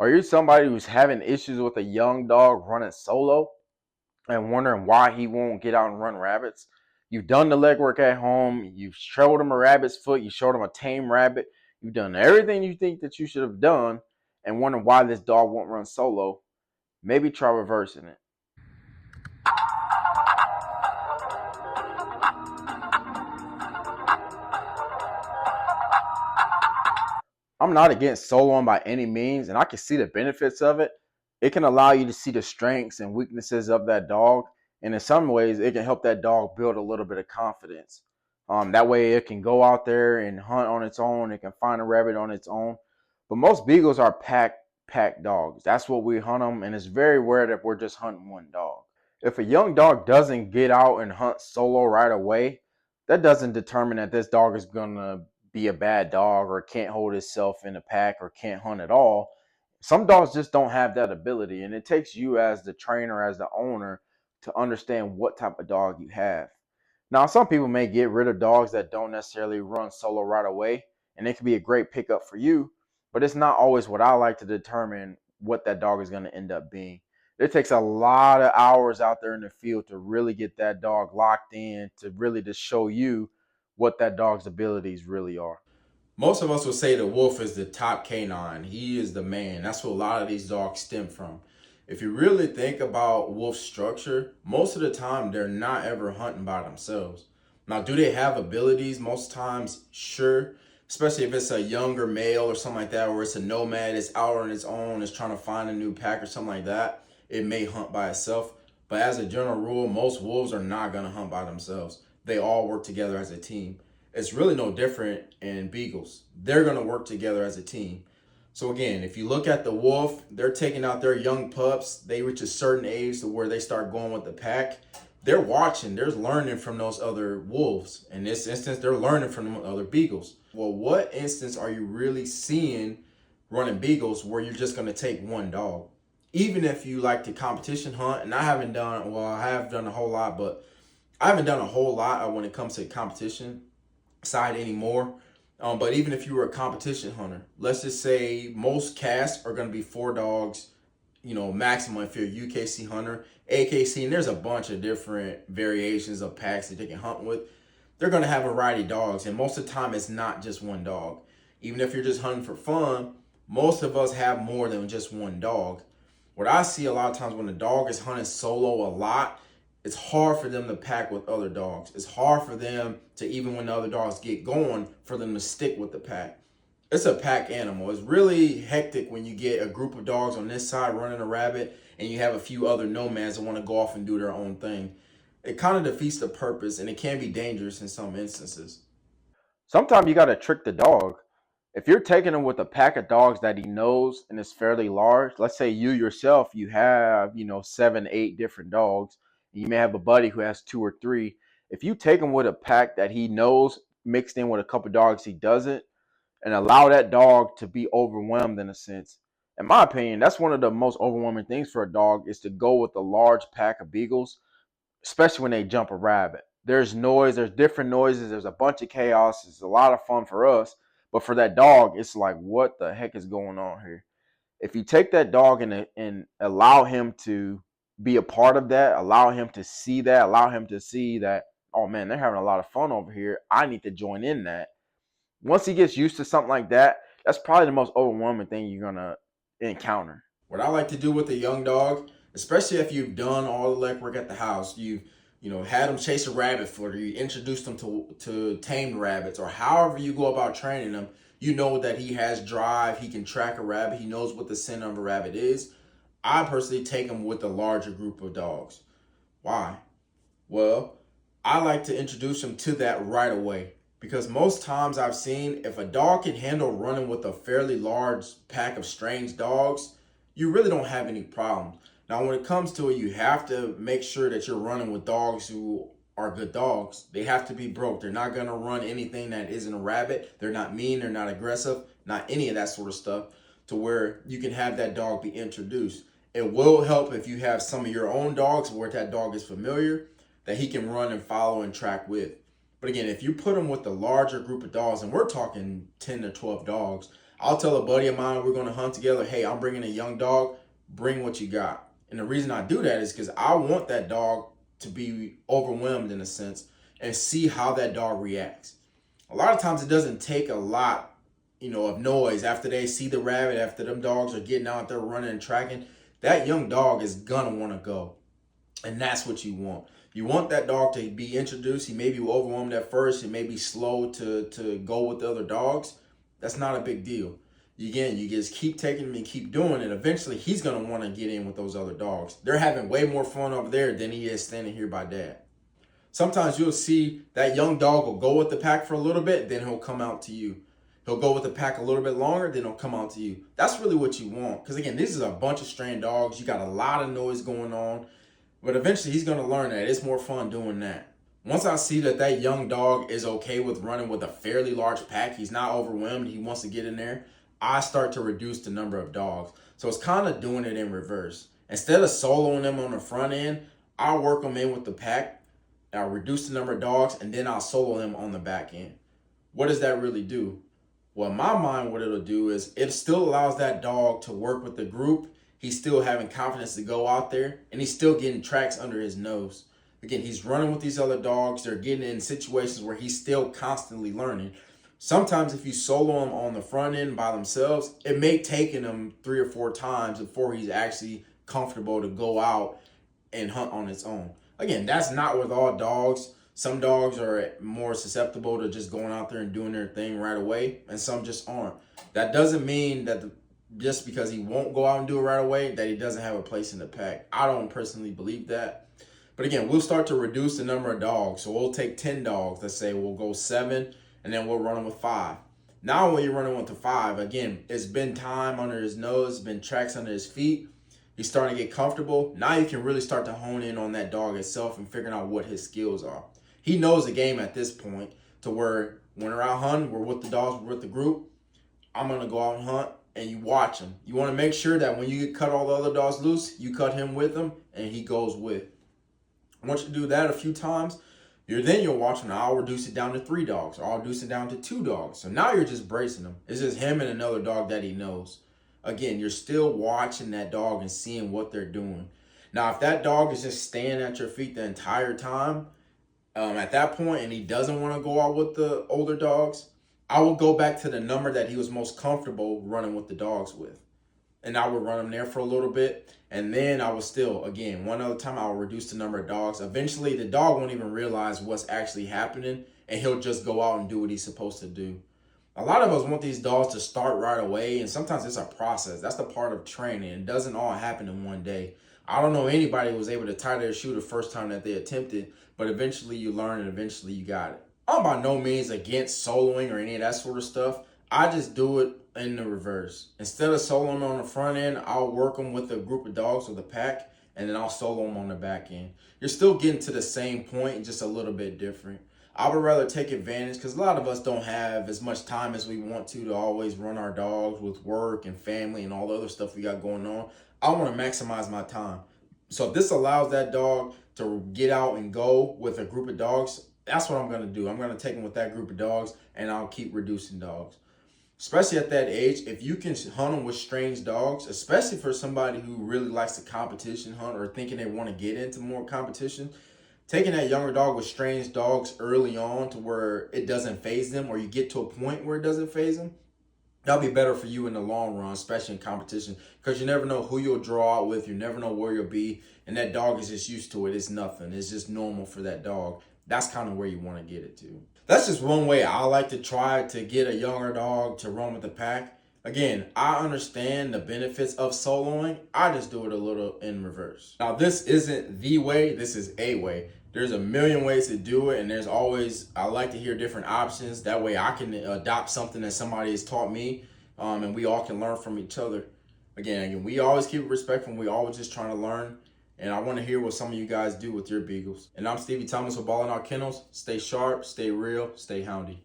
Are you somebody who's having issues with a young dog running solo and wondering why he won't get out and run rabbits? You've done the legwork at home. You've showed him a rabbit's foot. You showed him a tame rabbit. You've done everything you think that you should have done and wondering why this dog won't run solo. Maybe try reversing it. I'm not against soloing by any means, and I can see the benefits of it. It can allow you to see the strengths and weaknesses of that dog, and in some ways, it can help that dog build a little bit of confidence. That way, it can go out there and hunt on its own. It can find a rabbit on its own. But most beagles are pack dogs. That's what we hunt them, and it's very rare that we're just hunting one dog. If a young dog doesn't get out and hunt solo right away, that doesn't determine that this dog is gonna be a bad dog or can't hold itself in a pack or can't hunt at all. Some dogs just don't have that ability, and it takes you as the trainer, as the owner, to understand what type of dog you have. Now, some people may get rid of dogs that don't necessarily run solo right away, and it can be a great pickup for you, but it's not always what I like to determine what that dog is going to end up being. It takes a lot of hours out there in the field to really get that dog locked in, to really just show you what that dog's abilities really are. Most of us would say the wolf is the top canine. He is the man. That's what a lot of these dogs stem from. If you really think about wolf structure, most of the time they're not ever hunting by themselves. Now, do they have abilities? Most times, sure. Especially if it's a younger male or something like that, or it's a nomad, it's out on its own, it's trying to find a new pack or something like that. It may hunt by itself. But as a general rule, most wolves are not going to hunt by themselves. They all work together as a team. It's really no different in beagles. They're going to work together as a team. So again, if you look at the wolf, they're taking out their young pups. They reach a certain age to where they start going with the pack. They're watching, they're learning from those other wolves. In this instance, they're learning from the other beagles. Well, what instance are you really seeing running beagles where you're just going to take one dog? Even if you like to competition hunt, and I have done a whole lot, but I haven't done a whole lot when it comes to competition side anymore. But even if you were a competition hunter, let's just say most casts are going to be four dogs, maximum if you're a UKC hunter, AKC, and there's a bunch of different variations of packs that they can hunt with. They're going to have a variety of dogs, and most of the time it's not just one dog. Even if you're just hunting for fun, most of us have more than just one dog. What I see a lot of times when the dog is hunting solo a lot, it's hard for them to pack with other dogs. It's hard for them to, even when the other dogs get going, for them to stick with the pack. It's a pack animal. It's really hectic when you get a group of dogs on this side running a rabbit and you have a few other nomads that want to go off and do their own thing. It kind of defeats the purpose and it can be dangerous in some instances. Sometimes you got to trick the dog. If you're taking him with a pack of dogs that he knows and is fairly large, let's say you yourself, you have, 7, 8 different dogs, and you may have a buddy who has two or three. If you take him with a pack that he knows mixed in with a couple dogs he doesn't, and allow that dog to be overwhelmed in a sense, in my opinion, that's one of the most overwhelming things for a dog is to go with a large pack of beagles, especially when they jump a rabbit. There's noise, there's different noises, there's a bunch of chaos. It's a lot of fun for us, but for that dog, it's like, what the heck is going on here? If you take that dog and allow him to be a part of that, allow him to see that, allow him to see that, oh man, they're having a lot of fun over here. I need to join in that. Once he gets used to something like that, that's probably the most overwhelming thing you're gonna encounter. What I like to do with a young dog, especially if you've done all the legwork at the house, you've had them chase a rabbit foot, or you introduced them to tamed rabbits, or however you go about training them, you know that he has drive, he can track a rabbit, he knows what the scent of a rabbit is. I personally take him with a larger group of dogs. Why? Well, I like to introduce them to that right away because most times I've seen if a dog can handle running with a fairly large pack of strange dogs, you really don't have any problems. Now, when it comes to it, you have to make sure that you're running with dogs who are good dogs. They have to be broke. They're not going to run anything that isn't a rabbit. They're not mean. They're not aggressive. Not any of that sort of stuff to where you can have that dog be introduced. It will help if you have some of your own dogs where that dog is familiar that he can run and follow and track with. But again, if you put him with a larger group of dogs, and we're talking 10 to 12 dogs, I'll tell a buddy of mine we're going to hunt together, hey, I'm bringing a young dog, bring what you got. And the reason I do that is because I want that dog to be overwhelmed in a sense and see how that dog reacts. A lot of times it doesn't take a lot, of noise after they see the rabbit, after them dogs are getting out there running and tracking. That young dog is gonna want to go. And that's what you want. You want that dog to be introduced. He may be overwhelmed at first. He may be slow to go with the other dogs. That's not a big deal. Again, you just keep taking him and keep doing it. Eventually, he's going to want to get in with those other dogs. They're having way more fun over there than he is standing here by dad. Sometimes you'll see that young dog will go with the pack for a little bit, then he'll come out to you. He'll go with the pack a little bit longer, then he'll come out to you. That's really what you want. Because again, this is a bunch of strained dogs. You got a lot of noise going on. But eventually he's going to learn that it's more fun doing that. Once I see that young dog is okay with running with a fairly large pack, he's not overwhelmed, he wants to get in there, I start to reduce the number of dogs. So it's kind of doing it in reverse. Instead of soloing them on the front end, I'll work them in with the pack, I'll reduce the number of dogs, and then I'll solo them on the back end. What does that really do? Well, in my mind, what it'll do is it still allows that dog to work with the group. He's still having confidence to go out there, and he's still getting tracks under his nose. Again, he's running with these other dogs. They're getting in situations where he's still constantly learning. Sometimes if you solo them on the front end by themselves, it may take them 3 or 4 times before he's actually comfortable to go out and hunt on its own. Again, that's not with all dogs. Some dogs are more susceptible to just going out there and doing their thing right away, and some just aren't. That doesn't mean that just because he won't go out and do it right away, that he doesn't have a place in the pack. I don't personally believe that. But again, we'll start to reduce the number of dogs. So we'll take 10 dogs. Let's say we'll go 7, and then we'll run them with 5. Now when you're running with the 5, again, it's been time under his nose, it's been tracks under his feet. He's starting to get comfortable. Now you can really start to hone in on that dog itself and figuring out what his skills are. He knows the game at this point to where when we're out hunting, we're with the dogs, we're with the group. I'm going to go out and hunt. And you watch him. You want to make sure that when you cut all the other dogs loose, you cut him with them and he goes with. Once you do that a few times, you'll watch him. Now I'll reduce it down to 3 dogs, or I'll reduce it down to 2 dogs. So now you're just bracing him. It's just him and another dog that he knows. Again, you're still watching that dog and seeing what they're doing. Now, if that dog is just staying at your feet the entire time, at that point, and he doesn't want to go out with the older dogs, I will go back to the number that he was most comfortable running with the dogs with. And I would run him there for a little bit. And then I will still, again, one other time, I will reduce the number of dogs. Eventually, the dog won't even realize what's actually happening. And he'll just go out and do what he's supposed to do. A lot of us want these dogs to start right away. And sometimes it's a process. That's the part of training. It doesn't all happen in one day. I don't know anybody who was able to tie their shoe the first time that they attempted. But eventually you learn and eventually you got it. I'm by no means against soloing or any of that sort of stuff. I just do it in the reverse. Instead of soloing on the front end, I'll work them with a group of dogs with a pack, and then I'll solo them on the back end. You're still getting to the same point, just a little bit different. I would rather take advantage because a lot of us don't have as much time as we want to always run our dogs with work and family and all the other stuff we got going on. I want to maximize my time. So if this allows that dog to get out and go with a group of dogs, that's what I'm going to do. I'm going to take them with that group of dogs, and I'll keep reducing dogs. Especially at that age, if you can hunt them with strange dogs, especially for somebody who really likes to competition hunt or thinking they want to get into more competition, taking that younger dog with strange dogs early on to where it doesn't faze them, or you get to a point where it doesn't faze them, that'll be better for you in the long run, especially in competition, because you never know who you'll draw out with. You never know where you'll be, and that dog is just used to it. It's nothing. It's just normal for that dog. That's kind of where you want to get it to. That's just one way I like to try to get a younger dog to run with the pack. Again, I understand the benefits of soloing. I just do it a little in reverse. Now, this isn't the way. This is a way. There's a million ways to do it, and I like to hear different options. That way I can adopt something that somebody has taught me, and we all can learn from each other. Again, we always keep it respectful. We always just trying to learn. And I want to hear what some of you guys do with your Beagles. And I'm Stevie Thomas with Ballin' Out Kennels. Stay sharp, stay real, stay houndy.